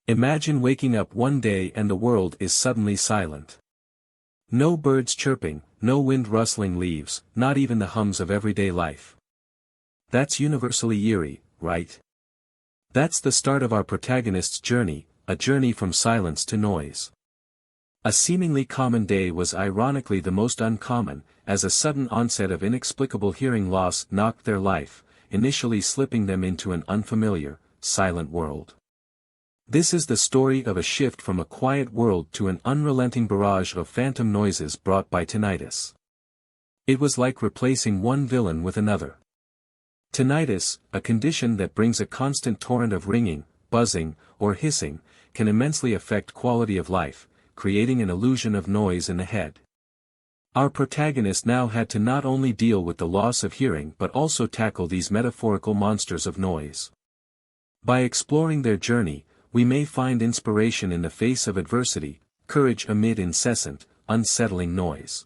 Imagine waking up one day and the world is suddenly silent. No birds chirping, no wind rustling leaves, not even the hums of everyday life. That's universally eerie, right? That's the start of our protagonist's journey, a journey from silence to noise. A seemingly common day was ironically the most uncommon, as a sudden onset of inexplicable hearing loss knocked their life, initially slipping them into an unfamiliar, silent world. This is the story of a shift from a quiet world to an unrelenting barrage of phantom noises brought by tinnitus. It was like replacing one villain with another. Tinnitus, a condition that brings a constant torrent of ringing, buzzing, or hissing, can immensely affect quality of life, creating an illusion of noise in the head. Our protagonist now had to not only deal with the loss of hearing but also tackle these metaphorical monsters of noise. By exploring their journey, we may find inspiration in the face of adversity, courage amid incessant, unsettling noise.